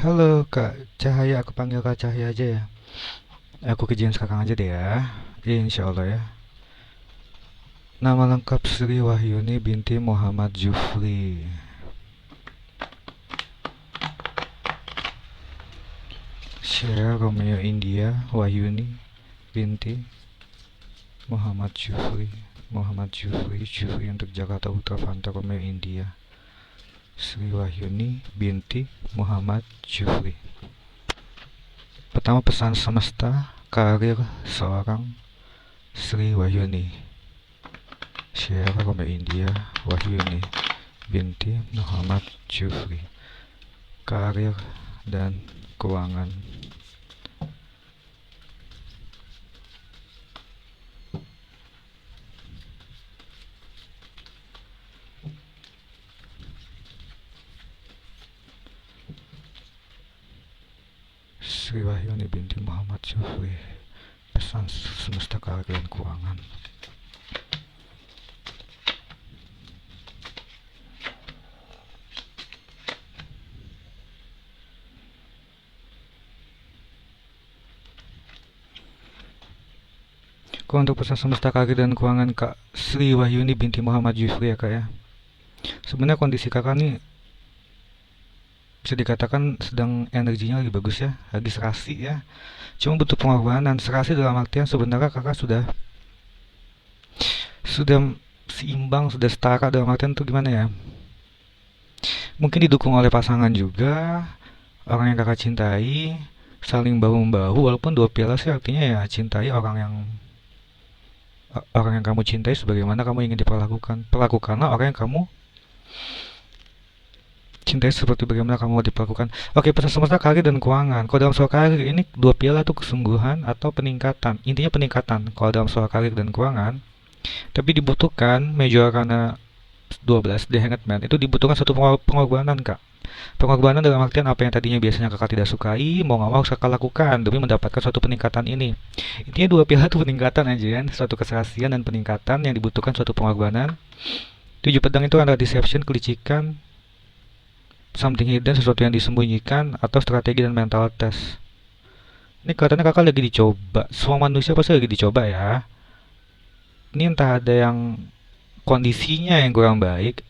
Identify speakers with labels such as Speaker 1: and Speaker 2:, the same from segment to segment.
Speaker 1: Halo Kak Cahaya, aku panggil Kak Cahaya aja ya. Aku kejadian sekarang aja deh ya. Insya Allah ya. Nama lengkap Sri Wahyuni binti Muhammad Jufri. Syera Romeo India Wahyuni binti Muhammad Jufri. Muhammad Jufri, Jufri untuk Jakarta Putra Fanta Romeo India. Sri Wahyuni binti Muhammad Jufri. Pertama, pesan semesta karir seorang Sri Wahyuni. Syera Romeo India Wahyuni binti Muhammad Jufri. Karir dan keuangan. Sri Wahyuni binti Muhammad Jufri. Pesan semesta karir dan keuangan. Kok untuk pesan semesta karir dan keuangan Kak Sri Wahyuni binti Muhammad Jufri ya Kak ya. Sebenarnya kondisi kakak nih bisa dikatakan sedang energinya lagi bagus ya, lagi serasi ya. Cuma butuh pengorbanan. Serasi dalam artian sebenarnya kakak sudah seimbang, sudah setara dalam artian tuh gimana ya? Mungkin didukung oleh pasangan juga, orang yang kakak cintai, saling bahu membahu. Walaupun dua piala sih artinya ya cintai orang yang kamu cintai sebagaimana kamu ingin diperlakukan. Perlakukanlah orang yang kamu cintai seperti bagaimana kamu mau diperlakukan. Oke, pesan semesta karir dan keuangan. Kalau dalam soal karir ini dua piala tuh kesungguhan atau peningkatan. Intinya peningkatan kalau dalam soal karir dan keuangan. Tapi dibutuhkan major karena 12 The Hanged Man itu dibutuhkan satu pengorbanan Kak. Pengorbanan dalam artian apa yang tadinya biasanya kakak tidak sukai, mau nggak mau kakak lakukan demi mendapatkan suatu peningkatan ini. Intinya dua piala itu peningkatan aja kan, suatu keserasian dan peningkatan yang dibutuhkan suatu pengorbanan. Tujuh pedang itu adalah deception, kelicikan, something hidden, sesuatu yang disembunyikan, atau strategi dan mental test. Ini kelihatannya kakak lagi dicoba. Semua manusia pasti lagi dicoba ya. Ini entah ada yang kondisinya yang kurang baik,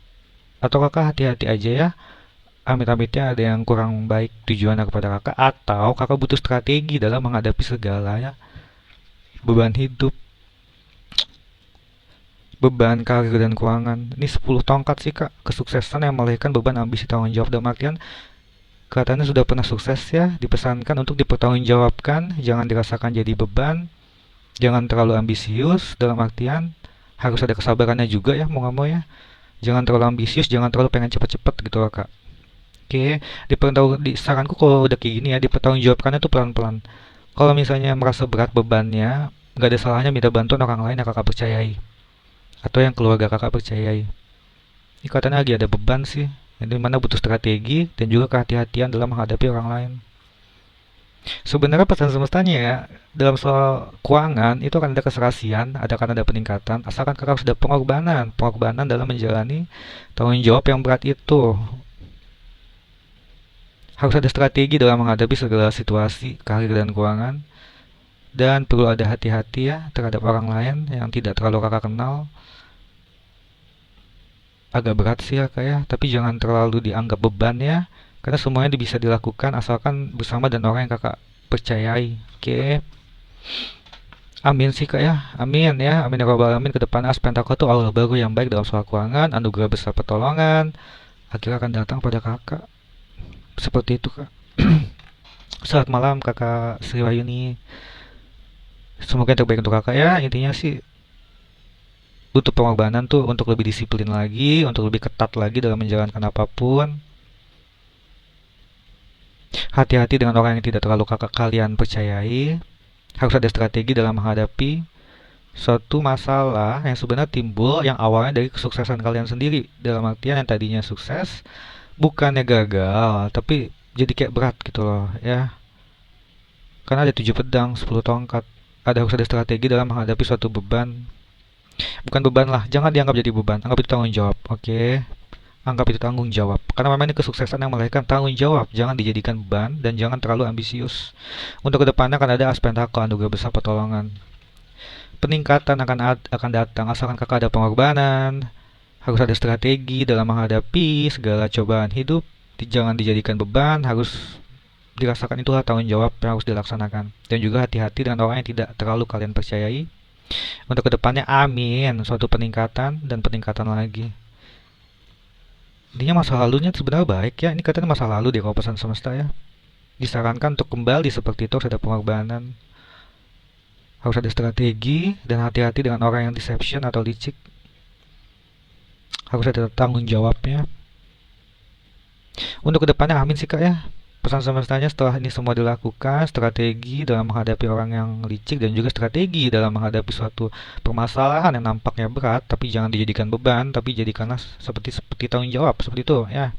Speaker 1: atau kakak hati-hati aja ya. Amit-amitnya ada yang kurang baik tujuannya kepada kakak, atau kakak butuh strategi dalam menghadapi segalanya. Beban hidup, beban karir dan keuangan. Ini 10 tongkat sih kak, kesuksesan yang melahirkan beban ambisi tanggung jawab. Dalam artian kelihatannya sudah pernah sukses ya, dipesankan untuk dipertanggungjawabkan, jangan dirasakan jadi beban, jangan terlalu ambisius, dalam artian harus ada kesabarannya juga ya, mau nggak mau ya. Jangan terlalu ambisius, jangan terlalu pengen cepet-cepet gitu loh kak. Oke, saranku kalau udah kayak gini ya, dipertanggungjawabkannya tuh pelan-pelan. Kalau misalnya merasa berat bebannya, nggak ada salahnya minta bantuan orang lain yang kakak percayai, atau yang keluarga kakak percayai. Ini katanya lagi ada beban sih, yang dimana butuh strategi dan juga kehati-hatian dalam menghadapi orang lain. Sebenarnya pesan semestanya ya, dalam soal keuangan itu akan ada keserasian, akan ada peningkatan, asalkan kakak sudah pengorbanan dalam menjalani tanggung jawab yang berat itu. Harus ada strategi dalam menghadapi segala situasi, karir dan keuangan, dan perlu ada hati-hati ya terhadap orang lain yang tidak terlalu kakak kenal. Agak berat sih ya kak ya, tapi jangan terlalu dianggap beban ya, karena semuanya bisa dilakukan asalkan bersama dan orang yang kakak percayai. Oke, amin sih kak ya, amin ya, amin ya robbal alamin. Ke depan pentakel tuh awal baru yang baik dalam soal keuangan, anugerah besar pertolongan akhirnya akan datang pada kakak. Seperti itu kak. Selamat malam kakak Sri Wahyuni, semoga yang terbaik untuk kakak ya. Intinya sih butuh pengorbanan tuh untuk lebih disiplin lagi, untuk lebih ketat lagi dalam menjalankan apapun. Hati-hati dengan orang yang tidak terlalu kakak kalian percayai. Harus ada strategi dalam menghadapi suatu masalah yang sebenarnya timbul yang awalnya dari kesuksesan kalian sendiri. Dalam artian yang tadinya sukses, bukannya gagal, tapi jadi kayak berat gitu loh ya. Karena ada 7 pedang, 10 tongkat. Harus ada strategi dalam menghadapi suatu beban. Bukan beban lah, jangan dianggap jadi beban, anggap itu tanggung jawab. Oke. Anggap itu tanggung jawab. Karena memang ini kesuksesan yang melahirkan tanggung jawab. Jangan dijadikan beban dan jangan terlalu ambisius. Untuk kedepannya akan ada aspentakel, anugerah besar pertolongan. Peningkatan akan datang asalkan kakak ada pengorbanan. Harus ada strategi dalam menghadapi segala cobaan hidup. Jangan dijadikan beban, harus dirasakan itulah tanggung jawab yang harus dilaksanakan. Dan juga hati-hati dengan orang yang tidak terlalu kalian percayai. Untuk kedepannya amin, suatu peningkatan dan peningkatan lagi. Intinya masa lalunya sebenarnya baik ya, ini katanya masa lalu deh kalau pesan semesta ya. Disarankan untuk kembali seperti itu, harus ada pengorbanan, harus ada strategi, dan hati-hati dengan orang yang deception atau licik. Harus ada tanggung jawabnya. Untuk kedepannya amin sih kak ya. Pesan semestanya setelah ini semua dilakukan, strategi dalam menghadapi orang yang licik dan juga strategi dalam menghadapi suatu permasalahan yang nampaknya berat, tapi jangan dijadikan beban, tapi jadikanlah seperti tanggung jawab, seperti itu ya.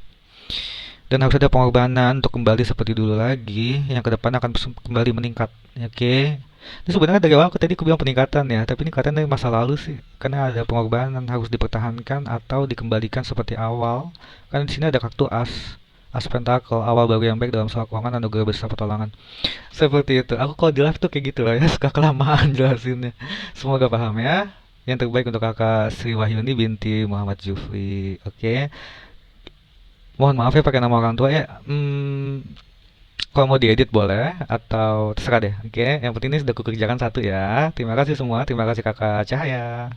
Speaker 1: Dan harus ada pengorbanan untuk kembali seperti dulu lagi, yang kedepannya akan kembali meningkat. Oke. Ini sebenarnya dari awal tadi aku bilang peningkatan ya, tapi ini katanya dari masa lalu sih, karena ada pengorbanan harus dipertahankan atau dikembalikan seperti awal. Karena di sini ada kartu as pentakel, awal baru yang baik dalam soal keuangan, anugerah besar pertolongan. Seperti itu. Aku kalau di live tuh kayak gitu lah ya, suka kelamaan jelasinnya. Semoga paham ya. Yang terbaik untuk kakak Sri Wahyuni binti Muhammad Jufri. Oke. Mohon maaf ya pakai nama orang tua ya. Kalau mau diedit boleh atau terserah deh. Oke. Yang penting ini sudah kukerjakan satu ya. Terima kasih semua. Terima kasih kakak Cahaya.